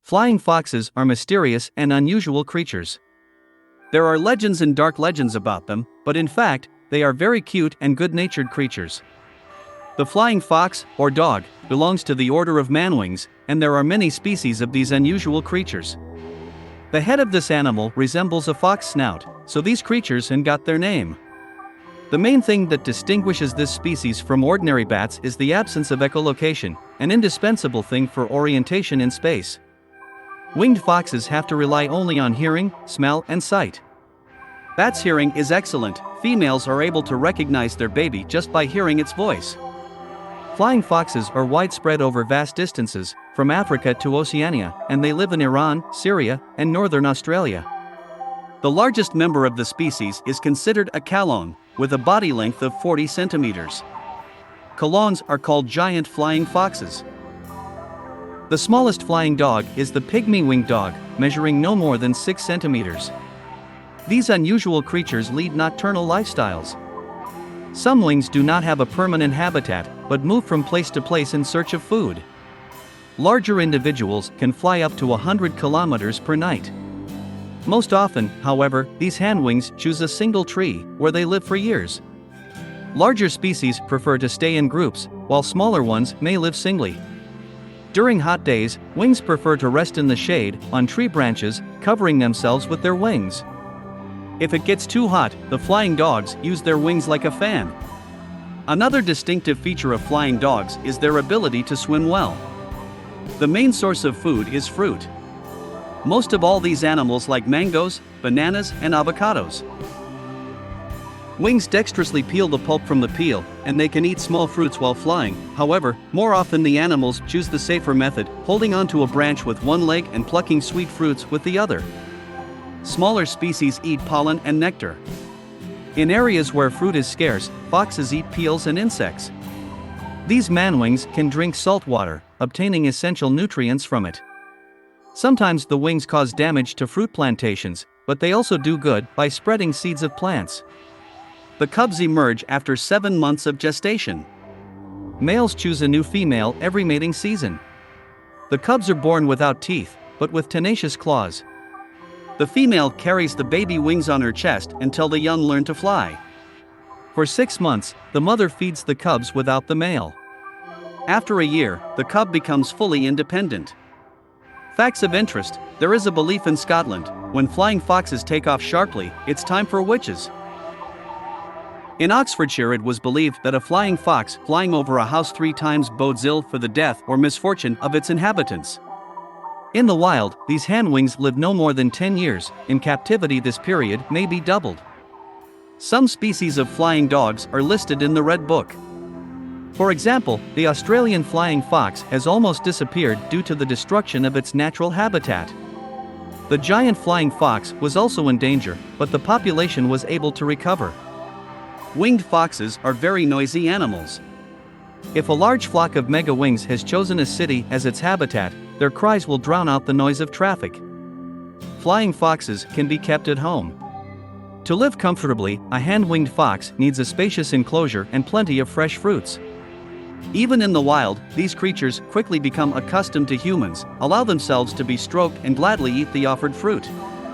Flying foxes are mysterious and unusual creatures. There are legends and dark legends about them, but in fact, they are very cute and good-natured creatures. The flying fox, or dog, belongs to the order of manwings, and there are many species of these unusual creatures. The head of this animal resembles a fox snout, so these creatures got their name. The main thing that distinguishes this species from ordinary bats is the absence of echolocation, an indispensable thing for orientation in space. Winged foxes have to rely only on hearing, smell, and sight. Bats' hearing is excellent. Females are able to recognize their baby just by hearing its voice. Flying foxes are widespread over vast distances, from Africa to Oceania, and they live in Iran, Syria, and northern Australia. The largest member of the species is considered a calone, with a body length of 40 centimeters. Calones are called giant flying foxes. The smallest flying dog is the pygmy winged dog, measuring no more than 6 centimeters. These unusual creatures lead nocturnal lifestyles. Some wings do not have a permanent habitat, but move from place to place in search of food. Larger individuals can fly up to 100 kilometers per night. Most often, however, these handwings choose a single tree, where they live for years. Larger species prefer to stay in groups, while smaller ones may live singly. During hot days, wings prefer to rest in the shade, on tree branches, covering themselves with their wings. If it gets too hot, the flying dogs use their wings like a fan. Another distinctive feature of flying dogs is their ability to swim well. The main source of food is fruit. Most of all these animals like mangoes, bananas, and avocados. Wings dexterously peel the pulp from the peel, and they can eat small fruits while flying. However, more often the animals choose the safer method, holding onto a branch with one leg and plucking sweet fruits with the other. Smaller species eat pollen and nectar. In areas where fruit is scarce, foxes eat peels and insects. These manwings can drink salt water, obtaining essential nutrients from it. Sometimes the wings cause damage to fruit plantations, but they also do good by spreading seeds of plants. The cubs emerge after 7 months of gestation. Males choose a new female every mating season. The cubs are born without teeth, but with tenacious claws. The female carries the baby wings on her chest until the young learn to fly. For 6 months, the mother feeds the cubs without the male. After a year, the cub becomes fully independent. Facts of interest: there is a belief in Scotland, when flying foxes take off sharply, it's time for witches. In Oxfordshire, it was believed that a flying fox flying over a house 3 times bodes ill for the death or misfortune of its inhabitants. In the wild, these handwings live no more than 10 years, in captivity this period may be doubled. Some species of flying dogs are listed in the Red Book. For example, the Australian flying fox has almost disappeared due to the destruction of its natural habitat. The giant flying fox was also in danger, but the population was able to recover. Winged foxes are very noisy animals. If a large flock of mega wings has chosen a city as its habitat, their cries will drown out the noise of traffic. Flying foxes can be kept at home. To live comfortably, a hand-winged fox needs a spacious enclosure and plenty of fresh fruits. Even in the wild, these creatures quickly become accustomed to humans, allow themselves to be stroked, and gladly eat the offered fruit.